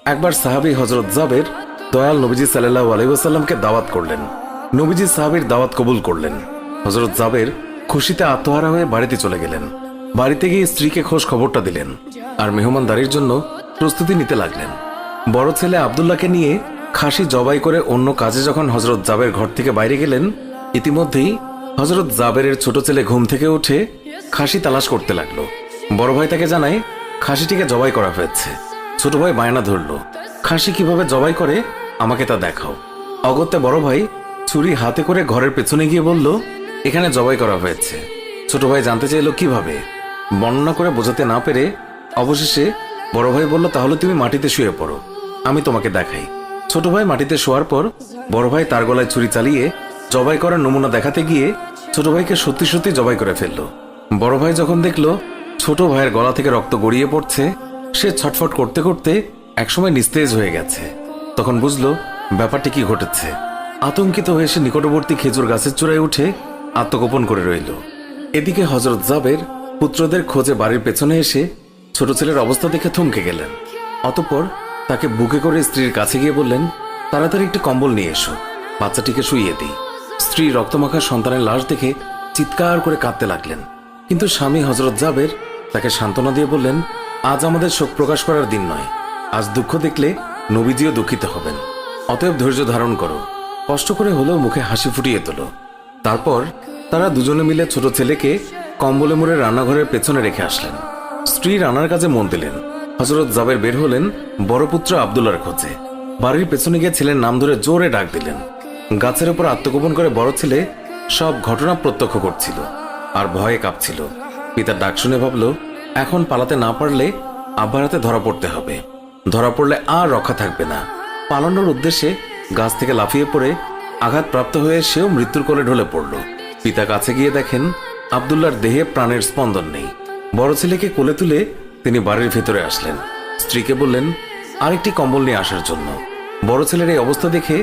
একবার সাহাবী হযরত জাবের দয়াল নবীজি সাল্লাল্লাহু আলাইহি ওয়াসাল্লামকে দাওয়াত করলেন। নবীজি সাহাবীর দাওয়াত কবুল করলেন। হযরত জাবের খুশিতে আত্মহারা হয়ে বাড়িতে চলে গেলেন। বাড়িতে গিয়ে স্ত্রীকে খোঁজ খবরটা দিলেন আর মেহমানদারির জন্য প্রস্তুতি নিতে লাগলেন। বড় ছেলে আব্দুল্লাহকে নিয়ে খাসি জবাই করে অন্য কাজে যখন হযরত জাবের ঘর থেকে বাইরে গেলেন, ইতিমধ্যেই হযরত জাবেরের ছোট ছেলে ঘুম থেকে উঠে খাসি তালাশ করতে লাগলো। বড় ভাই তাকে জানায় খাসিটিকে জবাই করা হয়েছে। ছোট ভাই বায়না ধরলো, খাসি কিভাবে জবাই করে আমাকে তা দেখাও। অগত্যা বড় ভাই ছুরি হাতে করে ঘরের পেছনে গিয়ে বলল, এখানে জবাই করা হয়েছে। ছোট ভাই জানতে চাইল কিভাবে। বর্ণনা করে বোঝাতে না পেরে অবশেষে বড় ভাই বলল, তাহলে তুমি মাটিতে শুয়ে পড়ো, আমি তোমাকে দেখাই। ছোট ভাই মাটিতে শোয়ার পর বড় ভাই তার গলায় ছুরি চালিয়ে জবাই করার নমুনা দেখাতে গিয়ে ছোট ভাইকে সত্যি সত্যি জবাই করে ফেলল। বড় ভাই যখন দেখল ছোট ভাইয়ের গলা থেকে রক্ত গড়িয়ে পড়ছে, সে ছটফট করতে করতে একসময় নিস্তেজ হয়ে গেছে। তখন বুঝলো ব্যাপারটি কি ঘটেছে। আতঙ্কিত হয়ে সে নিকটবর্তী খেজুর গাছের চূড়ায় উঠে আত্মগোপন করে রইল। এদিকে হযরত জাবের পুত্রদের খোঁজে বাড়ির পেছনে এসে ছোট ছেলের অবস্থা দেখে থমকে গেলেন। অতঃপর তাকে বুকে করে স্ত্রীর কাছে গিয়ে বললেন, তাড়াতাড়ি একটি কম্বল নিয়ে এসো, বাচ্চাটিকে শুইয়ে দিই। স্ত্রী রক্তমাখা সন্তানের লাশ দেখে চিৎকার করে কাঁদতে লাগলেন। কিন্তু স্বামী হযরত জাবের তাকে সান্ত্বনা দিয়ে বললেন, আজ আমাদের শোক প্রকাশ করার দিন নয়, আজ দুঃখ দেখলে নবীজিও দুঃখিত হবেন। অতএব ধৈর্য ধারণ করো, কষ্ট করে হলেও মুখে হাসি ফুটিয়ে তোলো। তারপর তারা দুজনে মিলে ছোট ছেলেকে কম্বলে মুড়ে রান্নাঘরের পেছনে রেখে আসলেন। স্ত্রী রান্নার কাজে মন দিলেন। হযরত জাবের বের হলেন বড় পুত্র আব্দুল্লাহর খোঁজে। বাড়ির পেছনে গিয়ে ছেলের নাম ধরে জোরে ডাক দিলেন। গাছের উপর আত্মগোপন করে বড় ছেলে সব ঘটনা প্রত্যক্ষ করছিল আর ভয়ে কাঁপছিল। পিতার ডাক শুনে ভাবল, এখন পালাতে না পারলে আব্বার হাতে ধরা পড়তে হবে। ধরা পড়লে আর রক্ষা থাকবে না। পালানোর উদ্দেশ্যে গাছ থেকে লাফিয়ে পড়ে আঘাতপ্রাপ্ত হয়ে সেও মৃত্যুর কোলে ঢলে পড়ল। পিতা কাছে গিয়ে দেখেন আব্দুল্লাহর দেহে প্রাণের স্পন্দন নেই। বড় ছেলেকে কোলে তুলে তিনি বাড়ির ভেতরে আসলেন। স্ত্রীকে বললেন আরেকটি কম্বল নিয়ে আসার জন্য। বড় ছেলের এই অবস্থা দেখে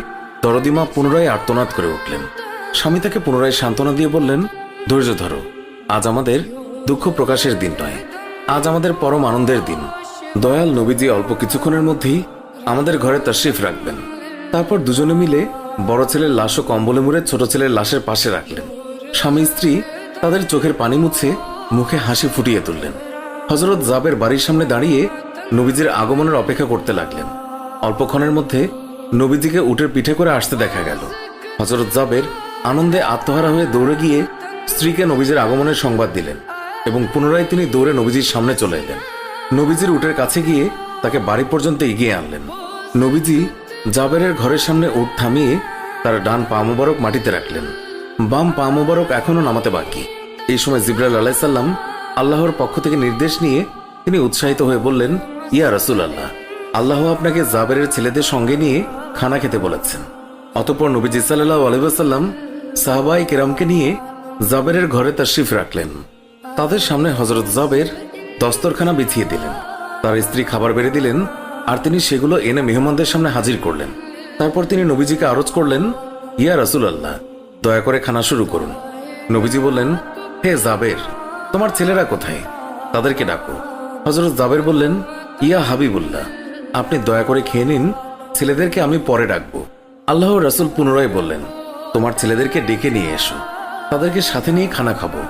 দরদিমা পুনরায় আর্তনাদ করে উঠলেন। স্বামী তাকে পুনরায় সান্ত্বনা দিয়ে বললেন, ধৈর্য ধরো, আজ আমাদের দুঃখ প্রকাশের দিন নয়, আজ আমাদের পরম আনন্দের দিন। দয়াল নবীজি অল্প কিছুক্ষণের মধ্যেই আমাদের ঘরে তাশরিফ রাখবেন। তারপর দুজনে মিলে বড় ছেলের লাশও কম্বলে মুড়ে ছোট ছেলের লাশের পাশে রাখলেন। স্বামী স্ত্রী তাদের চোখের পানি মুছে মুখে হাসি ফুটিয়ে তুললেন। হযরত জাবের বাড়ির সামনে দাঁড়িয়ে নবীজির আগমনের অপেক্ষা করতে লাগলেন। অল্পক্ষণের মধ্যে নবীজিকে উটের পিঠে করে আসতে দেখা গেল। হযরত জাবের আনন্দে আত্মহারা হয়ে দৌড়ে গিয়ে স্ত্রীকে নবীজির আগমনের সংবাদ দিলেন এবং পুনরায় তিনি দৌড়ে নবীজির সামনে চলে এলেন। নবীজির উটের কাছে গিয়ে তাকে বাড়ি পর্যন্ত এগিয়ে আনলেন। নবীজি জাবেরের ঘরের সামনে উট থামিয়ে তার ডান পা মোবারক মাটিতে রাখলেন, বাম পা মোবারক এখনো নামাতে বাকি। এই সময় জিবরাইল আলাইহিস সালাম আল্লাহর পক্ষ থেকে নির্দেশ নিয়ে তিনি উৎসাহিত হয়ে বললেন, ইয়া রাসূলুল্লাহ, আল্লাহ আপনাকে জাবেরের ছেলেদের সঙ্গে নিয়ে খানা খেতে বলেছেন। অতঃপর নবীজি সাল্লাল্লাহু আলাইহি ওয়াসাল্লাম সাহাবায়ে কেরামকে নিয়ে জাবেরের ঘরে তাশরিফ রাখলেন। তাদের সামনে হযরত জাবের দস্তরখানা বিছিয়ে দিলেন। তার স্ত্রী খাবার বেড়ে দিলেন আর তিনি সেগুলো এনে মেহমানদের সামনে হাজির করলেন। তারপর তিনি নবীজিকে আরজ করলেন, ইয়া রাসূলুল্লাহ, দয়া করে খানা শুরু করুন। নবীজি বললেন, হে জাবের, তোমার ছেলেরা কোথায়? তাদেরকে ডাকো। হযরত জাবের বললেন, ইয়া হাবিবুল্লাহ, আপনি দয়া করে খেয়ে নিন, ছেলেদেরকে আমি পরে ডাকবো। আল্লাহর রাসূল পুনরায় বললেন, তোমার ছেলেদেরকে ডেকে নিয়ে এসো, তাদেরকে সাথে নিয়ে খানা খাবো।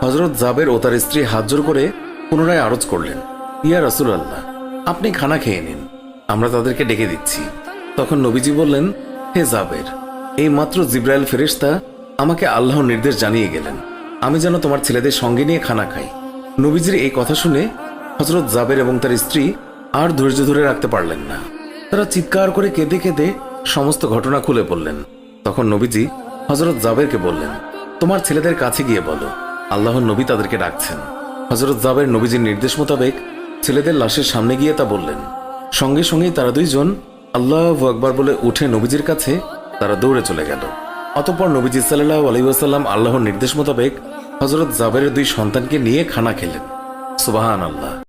হযরত জাবের ও তার স্ত্রী হাত জোর করে পুনরায় আরজ করলেন, ইয়া রাসূলুল্লাহ, আপনি খানা খেয়ে নিন, আমরা তাদেরকে ডেকে দিচ্ছি। তখন নবীজি বললেন, হে জাবের, এই মাত্র জিবরাইল ফেরেশতা আমাকে আল্লাহর নির্দেশ জানিয়ে গেলেন আমি যেন তোমার ছেলেদের সঙ্গে নিয়ে খানা খাই। নবীজির এই কথা শুনে হযরত জাবের এবং তার স্ত্রী আর ধৈর্য ধরে রাখতে পারলেন না। তারা চিৎকার করে কেঁদে কেঁদে সমস্ত ঘটনা খুলে বললেন। তখন নবীজি হযরত জাবেরকে বললেন, তোমার ছেলেদের কাছে গিয়ে বলো আল্লাহর নবী তাদেরকে ডাকছেন। হযরত জাবের নবীজির নির্দেশ মোতাবেক ছেলেদের লাশের সামনে গিয়ে তা বললেন। সঙ্গে সঙ্গেই তারা দুইজন আল্লাহু আকবার বলে উঠে নবীজির কাছে তারা দৌড়ে চলে গেল। অতঃপর নবীজি সাল্লাল্লাহু আলাইহি ওয়াসাল্লাম আল্লাহর নির্দেশ মোতাবেক হযরত জাবেরের দুই সন্তানকে নিয়ে খানা খেলেন। সুবহানাল্লাহ।